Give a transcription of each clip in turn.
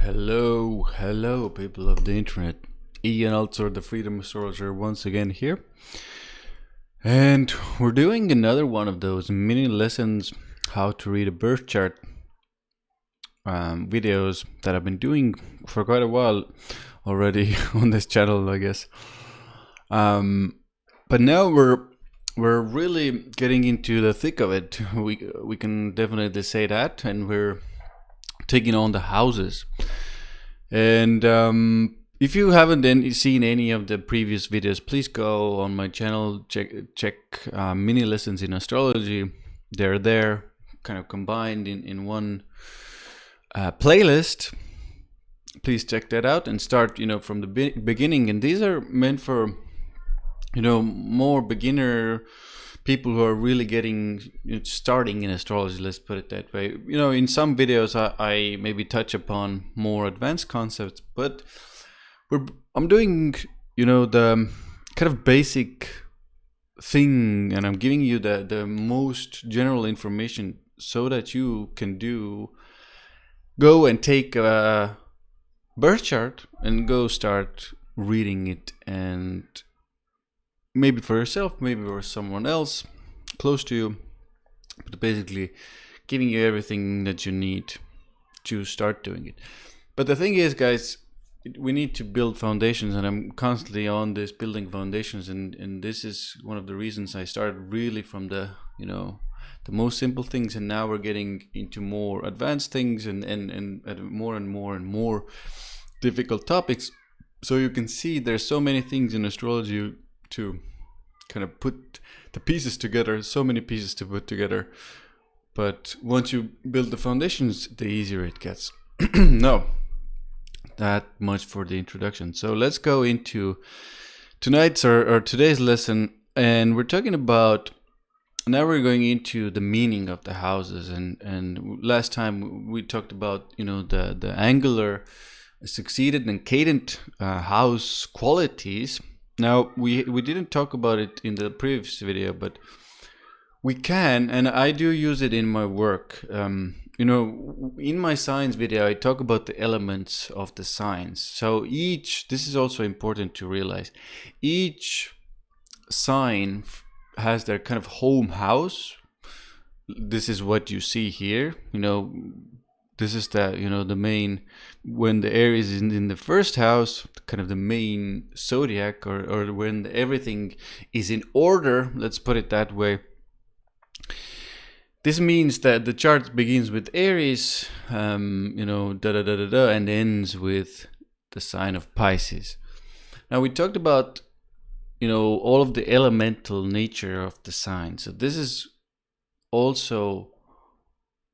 Hello, people of the internet. Ian Altosaar, the Freedom Astrologer, once again here. And we're doing another one of those mini lessons, how to read a birth chart videos that I've been doing for quite a while already on this channel, I guess. But now we're really getting into the thick of it. We can definitely say that, and we're taking on the houses. And if you haven't seen any of the previous videos, please go on my channel, check mini lessons in astrology. They're there kind of combined in one playlist. Please check that out and start from the beginning. And these are meant for more beginner people who are really starting in astrology, let's put it that way. In some videos I maybe touch upon more advanced concepts, but I'm doing the kind of basic thing, and I'm giving you the most general information so that you can go and take a birth chart and go start reading it, and maybe for yourself, maybe for someone else close to you, but basically giving you everything that you need to start doing it. But the thing is, guys, we need to build foundations, and I'm constantly on this building foundations, and this is one of the reasons I started really from the most simple things, and now we're getting into more advanced things and more and more difficult topics. So you can see there's so many things in astrology to kind of put the pieces together, so many pieces to put together. But once you build the foundations, the easier it gets. No, that much for the introduction. So let's go into tonight's or today's lesson, and we're talking about, now we're going into the meaning of the houses. And last time we talked about the angular, succeeded, and cadent house qualities. Now we didn't talk about it in the previous video, but we can, and I do use it in my work. In my signs video, I talk about the elements of the signs. So this is also important to realize, each sign has their kind of home house. This is what you see here. This is the main, when the Aries is in the first house, kind of the main zodiac, or when everything is in order, let's put it that way. This means that the chart begins with Aries, and ends with the sign of Pisces. Now we talked about, all of the elemental nature of the sign. So this is also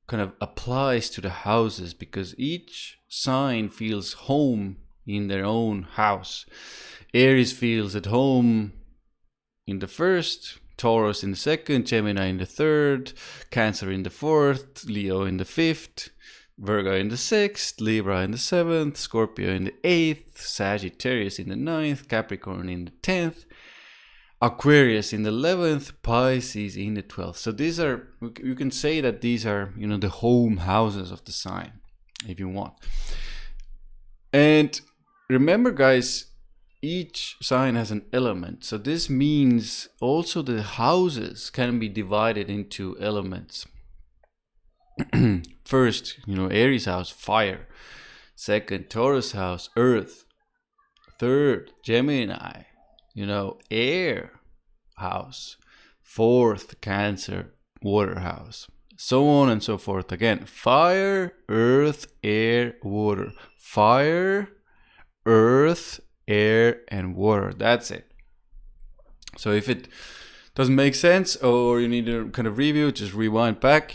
kind of applies to the houses, because each sign feels home in their own house. Aries feels at home in the first, Taurus in the second, Gemini in the third, Cancer in the fourth, Leo in the fifth, Virgo in the sixth, Libra in the seventh, Scorpio in the eighth, Sagittarius in the ninth, Capricorn in the 10th, Aquarius in the 11th, Pisces in the 12th. So these are, you can say that these are, the home houses of the sign, if you want. And remember, guys, each sign has an element. So this means also the houses can be divided into elements. First, Aries house, fire. Second, Taurus house, earth. Third, Gemini, air house. Fourth, Cancer, water house. So on and so forth. Again, fire, earth, air, water. Fire, earth, air, and water. That's it. So if it doesn't make sense, or you need to kind of review, just rewind back.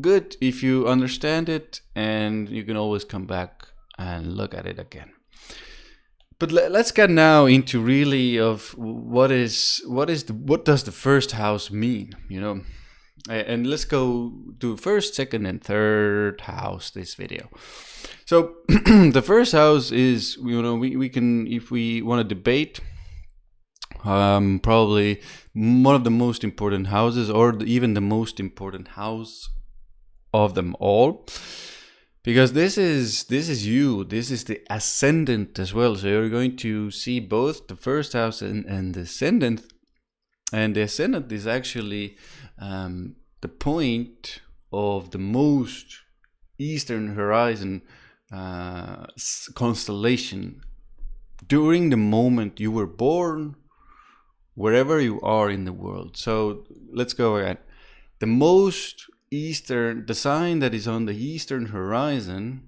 Good if you understand it, and you can always come back and look at it again. But let's get now into really of what does the first house mean, and let's go to first, second, and third house this video. So the first house is, we can, if we want to debate, probably one of the most important houses, or even the most important house of them all. because this is you. This is the ascendant as well. So you're going to see both the first house and the ascendant. And the ascendant is actually the point of the most eastern horizon constellation during the moment you were born, wherever you are in the world. So let's go again. The most eastern, the sign that is on the eastern horizon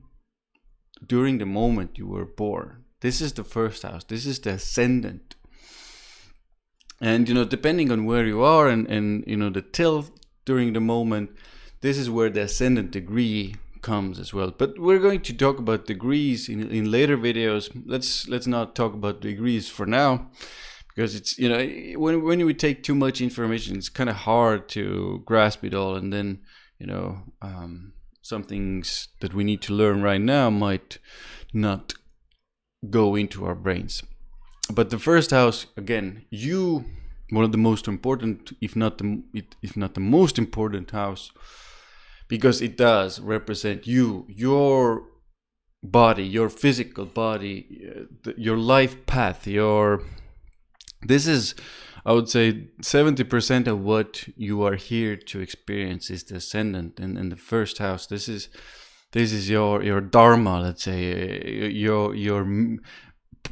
during the moment you were born. This is the first house. This is the ascendant. And, depending on where you are and the tilt during the moment, this is where the ascendant degree comes as well. But we're going to talk about degrees in later videos. Let's not talk about degrees for now, because it's, when we take too much information, it's kind of hard to grasp it all. And then, some things that we need to learn right now might not go into our brains. But the first house, again, one of the most important, if not the most important house, because it does represent you, your body, your physical body, your life path, this is, I would say, 70% of what you are here to experience is the ascendant and the first house. This is your dharma, let's say, your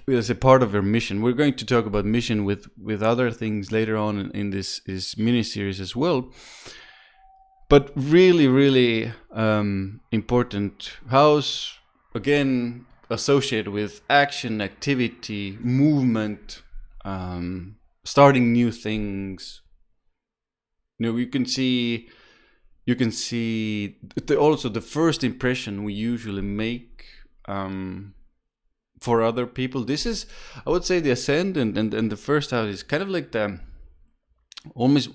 as a part of your mission. We're going to talk about mission with other things later on in this mini-series as well. But really, really important house, again, associated with action, activity, movement, starting new things. You can see also the first impression we usually make for other people. This is, I would say, the ascendant and the first house is kind of like the almost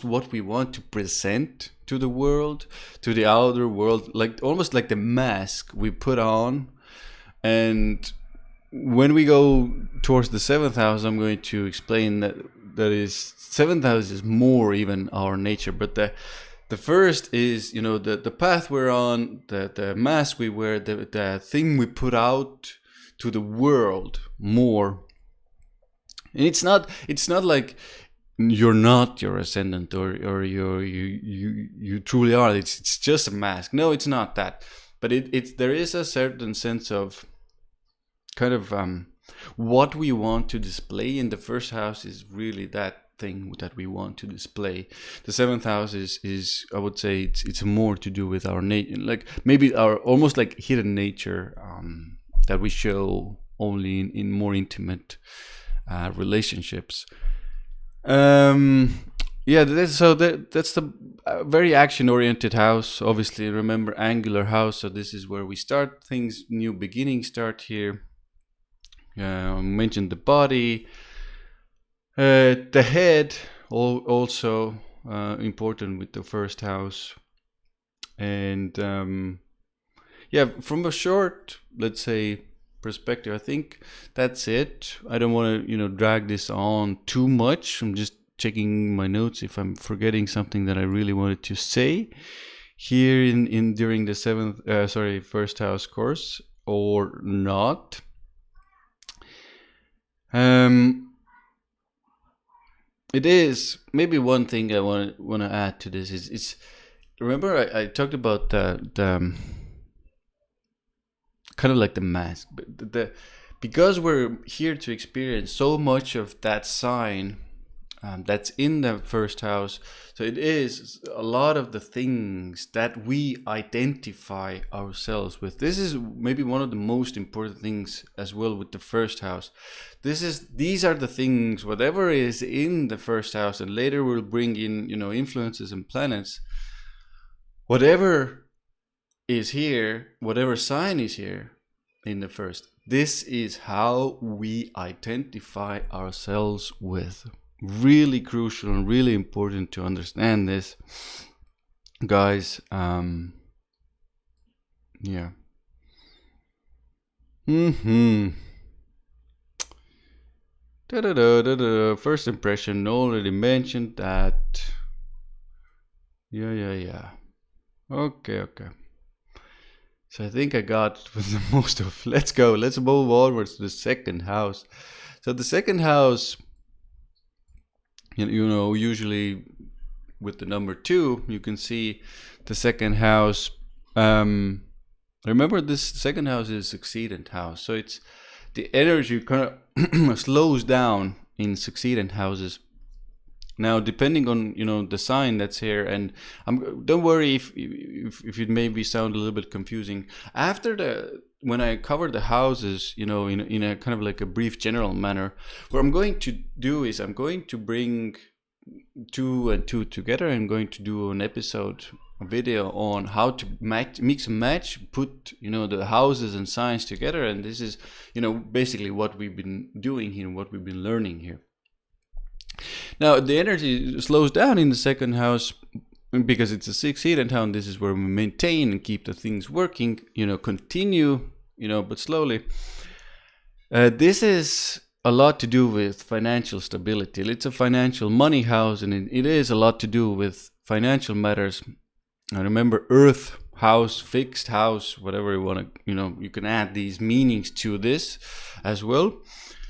what we want to present to the world, to the outer world, almost like the mask we put on. And when we go towards the seventh house, I'm going to explain that is, seventh house is more even our nature. But the first is, the path we're on, the mask we wear, the thing we put out to the world more. And it's not like you're not your ascendant or you truly are. It's just a mask. No, it's not that. But there is a certain sense of kind of what we want to display. In the first house is really that thing that we want to display. The seventh house is I would say it's more to do with our nature, like maybe our almost like hidden nature that we show only in more intimate relationships. That's the very action-oriented house. Obviously, remember, angular house. So this is where we start things. New beginnings start here. Mentioned the body, the head, also important with the first house. And from a short, let's say, perspective, I think that's it. I don't want to drag this on too much. I'm just checking my notes if I'm forgetting something that I really wanted to say here in during the first house course or not. It is maybe one thing I want to add to this is remember I talked about the kind of like the mask, but because we're here to experience so much of that sign that's in the first house. So it is a lot of the things that we identify ourselves with. This is maybe one of the most important things as well with the first house. These are the things, whatever is in the first house, and later we'll bring in, influences and planets. Whatever is here, whatever sign is here in the first, this is how we identify ourselves with. Really crucial and really important to understand this, guys. First impression, already mentioned that. Okay. So I think I got with the most of. Let's move onwards to the second house. So the second house, you know, usually with the number 2, you can see the second house. Remember, this second house is succeedant house, so it's the energy kind of slows down in succeedant houses. Now, depending on, you know, the sign that's here, and don't worry if it maybe sound a little bit confusing. When I cover the houses, you know, in a kind of like a brief general manner, what I'm going to do is I'm going to bring 2 and 2 together. I'm going to do an episode, a video on how to mix and match, put, you know, the houses and signs together. And this is, you know, basically what we've been doing here, what we've been learning here. Now, the energy slows down in the second house because it's a succeedant house. This is where we maintain and keep the things working, you know, continue, you know, but slowly. This is a lot to do with financial stability. It's a financial money house, and it is a lot to do with financial matters. I remember earth house, fixed house, whatever you want to, you know, you can add these meanings to this as well.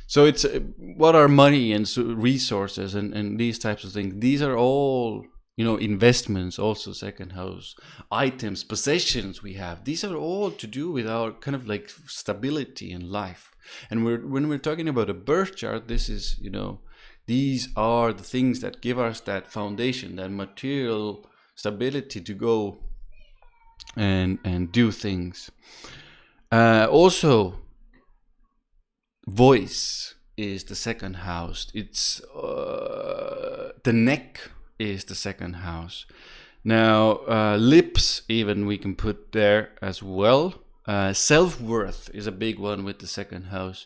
So it's what are money and resources and these types of things. These are all, you know, investments, also second house, items, possessions we have. These are all to do with our kind of like stability in life. And when we're talking about a birth chart, this is, you know, these are the things that give us that foundation, that material stability to go and do things. Also, voice is the second house. It's the neck is the second house. Now, lips even we can put there as well. Self-worth is a big one with the second house,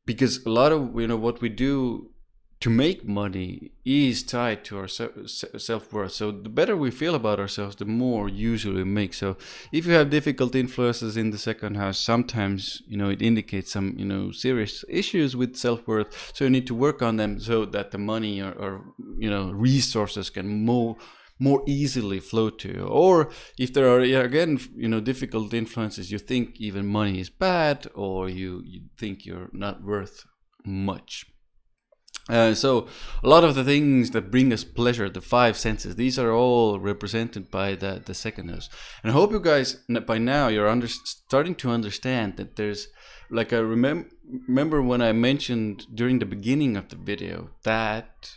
because a lot of, you know, what we do to make money is tied to our self-worth. So the better we feel about ourselves, the more usually we make. So if you have difficult influences in the second house, sometimes, you know, it indicates some, you know, serious issues with self-worth. So you need to work on them so that the money or you know, resources can more easily flow to you. Or if there are, again, you know, difficult influences, you think even money is bad, or you think you're not worth much. So a lot of the things that bring us pleasure, the 5 senses, these are all represented by the second house. And I hope you guys by now you're starting to understand that there's, like, I remember when I mentioned during the beginning of the video that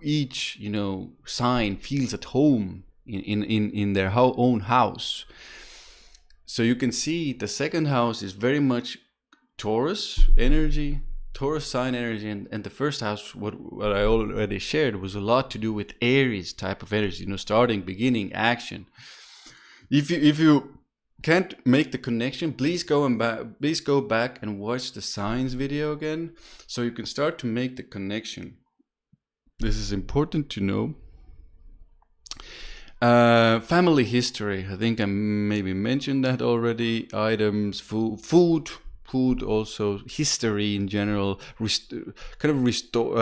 each, you know, sign feels at home in their own house. So you can see the second house is very much Taurus energy, Taurus sign energy, and the first house, what I already shared, was a lot to do with Aries type of energy, you know, starting, beginning, action. If you can't make the connection, please go back and watch the signs video again, so you can start to make the connection. This is important to know. Family history, I think I maybe mentioned that already. Items, food, also history in general, kind of restore.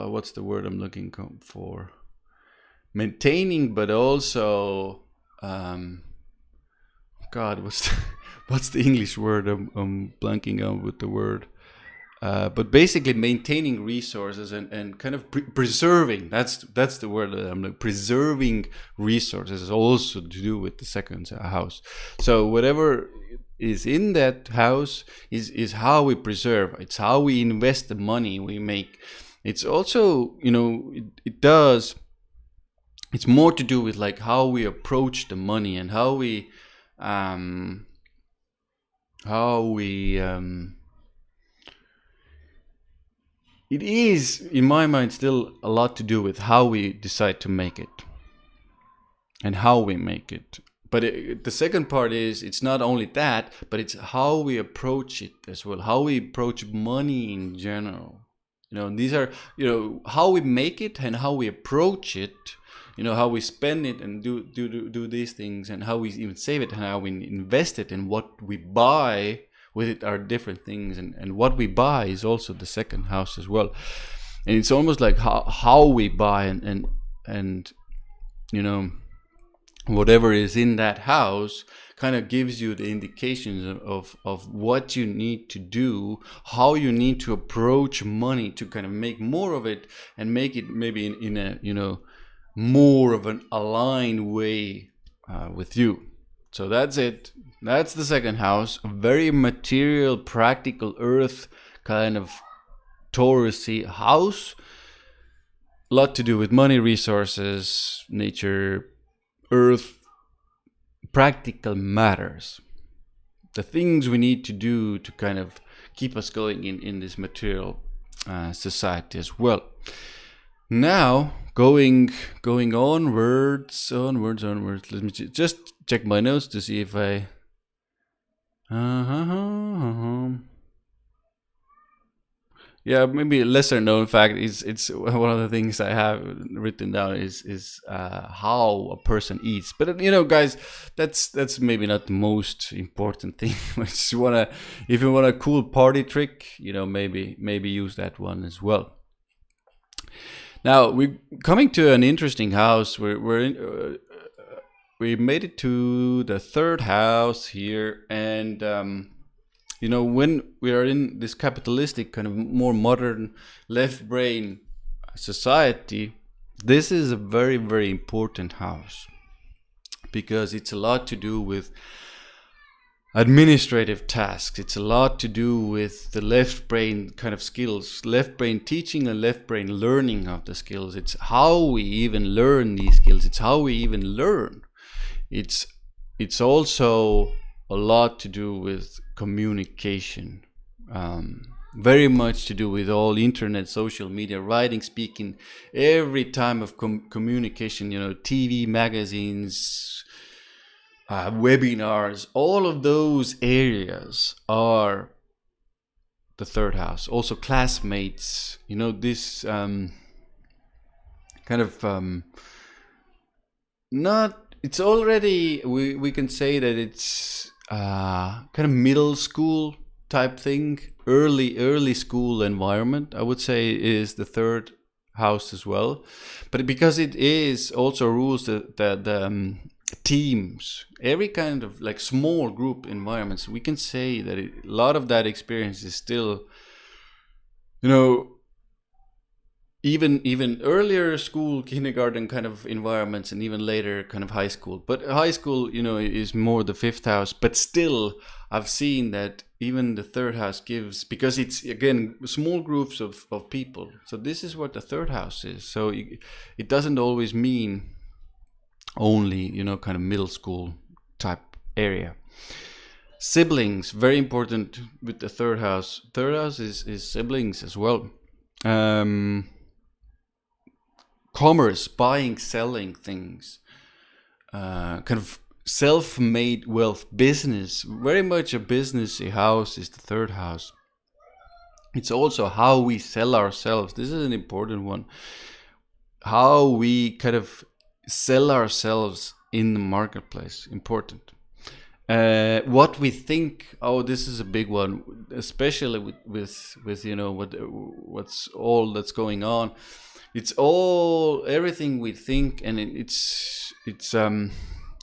What's the word I'm looking for? Maintaining, but also, what's the English word? I'm blanking out with the word. But basically maintaining resources and kind of preserving, that's the word that I'm like, preserving resources is also to do with the second house. So whatever is in that house is how we preserve, it's how we invest the money we make. It's also, you know, it's more to do with like how we approach the money and how we it is, in my mind, still a lot to do with how we decide to make it and how we make it. But the second part is, it's not only that, but it's how we approach it as well, how we approach money in general. You know, these are, you know, how we make it and how we approach it, you know, how we spend it and do these things, and how we even save it and how we invest it, and what we buy with it are different things, and what we buy is also the second house as well. And it's almost like how we buy and whatever is in that house kind of gives you the indications of what you need to do, how you need to approach money to kind of make more of it and make it maybe in a more of an aligned way with you. So that's it. That's the second house. A very material, practical, earth kind of Taurusy house. A lot to do with money, resources, nature, earth, practical matters. The things we need to do to kind of keep us going in this material society as well. Now, going onwards. Let me just check my notes to see if I... Yeah, maybe a lesser known fact is it's one of the things I have written down is how a person eats. But guys, that's maybe not the most important thing. If you want a cool party trick, maybe use that one as well. Now we're coming to an interesting house. We made it to the third house here, and when we are in this capitalistic kind of more modern left brain society, this is a very, very important house because it's a lot to do with administrative tasks. It's a lot to do with the left brain kind of skills, left brain teaching and left brain learning of the skills. It's how we even learn these skills. It's how we even learn. It's also a lot to do with communication, very much to do with all internet, social media, writing, speaking, every time of communication, TV, magazines, webinars, all of those areas are the third house. Also classmates, this kind of not, it's already, we can say that it's kind of middle school type thing, early school environment, I would say, is the third house as well. But because it is also rules the teams, every kind of like small group environments, we can say that a lot of that experience is still, even earlier school, kindergarten kind of environments, and even later kind of high school. But high school, is more the fifth house. But still, I've seen that even the third house gives, because it's, again, small groups of people. So this is what the third house is. So it doesn't always mean only, kind of middle school type area. Siblings, very important with the third house. Third house is siblings as well. Commerce, buying, selling things, kind of self-made wealth, business, very much a businessy house is the third house. It's also how we sell ourselves. This is an important one. How we kind of sell ourselves in the marketplace, important. What we think, this is a big one, especially with what's all that's going on. It's all, everything we think, and it's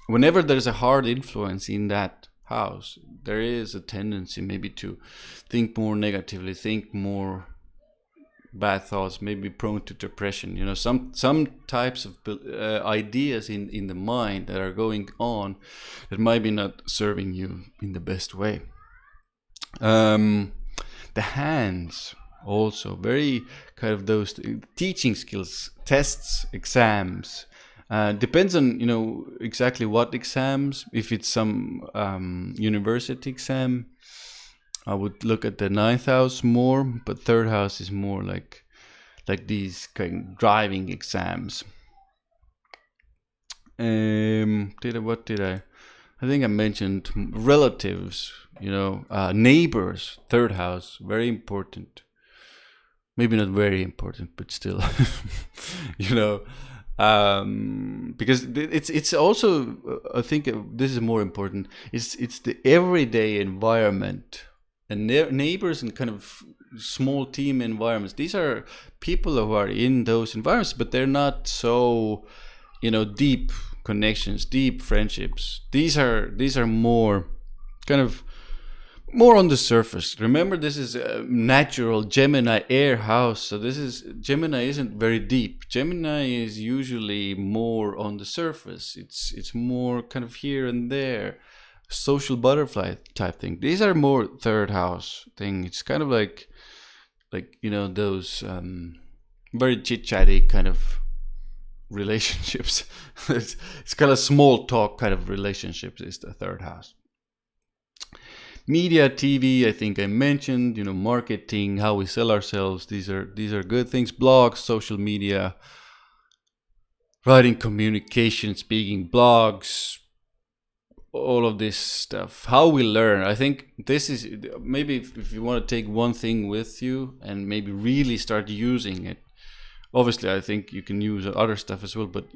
whenever there's a hard influence in that house, there is a tendency maybe to think more negatively, think more bad thoughts, maybe prone to depression. Some types of ideas in the mind that are going on that might be not serving you in the best way. The hands. Also very kind of those teaching skills, tests, exams, depends on exactly what exams. If it's some university exam, I would look at the ninth house more, but third house is more like these kind of driving exams. What did I think I mentioned relatives, neighbors, third house, very important. Maybe not very important, but still, because it's also, I think this is more important. It's the everyday environment and neighbors and kind of small team environments. These are people who are in those environments, but they're not so deep connections, deep friendships. These are more kind of more on the surface. Remember, this is a natural Gemini air house, so Gemini isn't very deep. Gemini is usually more on the surface. It's more kind of here and there, social butterfly type thing. These are more third house thing. It's kind of like those very chit chatty kind of relationships. it's kind of small talk kind of relationships is the third house. Media, TV, I think I mentioned, marketing, how we sell ourselves. These are good things. Blogs, social media, writing, communication, speaking, blogs, all of this stuff. How we learn. I think this is maybe if you want to take one thing with you and maybe really start using it. Obviously, I think you can use other stuff as well, but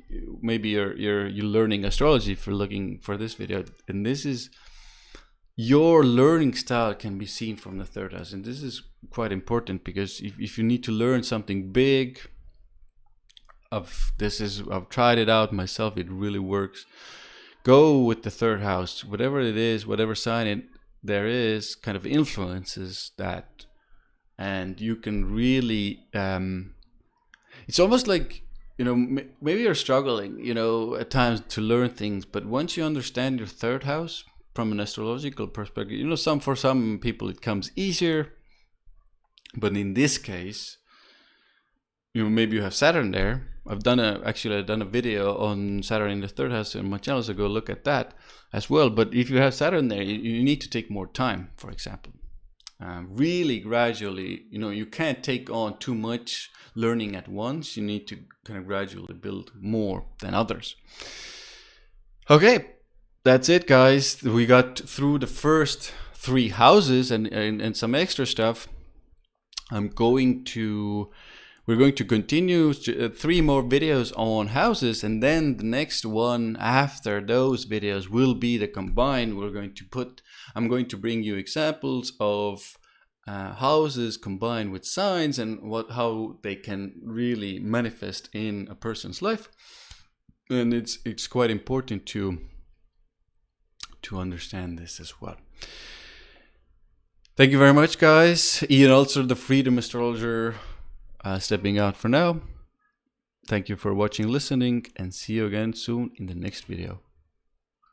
maybe you're learning astrology for looking for this video, and this is. Your learning style can be seen from the third house, and this is quite important because if you need to learn something big, I've tried it out myself. It really works. Go with the third house, whatever it is, whatever sign there is, kind of influences that, and you can really. It's almost like maybe you're struggling, at times to learn things, but once you understand your third house. From an astrological perspective, for some people it comes easier, but in this case, maybe you have Saturn there. I've done a video on Saturn in the third house in my channel, so go look at that as well. But if you have Saturn there, you need to take more time, for example. Really gradually, you can't take on too much learning at once. You need to kind of gradually build more than others. Okay. That's it, guys. We got through the first 3 houses and some extra stuff. We're going to continue 3 more videos on houses, and then the next one after those videos will be the combined. I'm going to bring you examples of houses combined with signs and how they can really manifest in a person's life. And it's quite important to understand this as well. Thank you very much, guys. Ian Altosaar, the Freedom Astrologer, stepping out for now. Thank you for watching, listening, and see you again soon in the next video.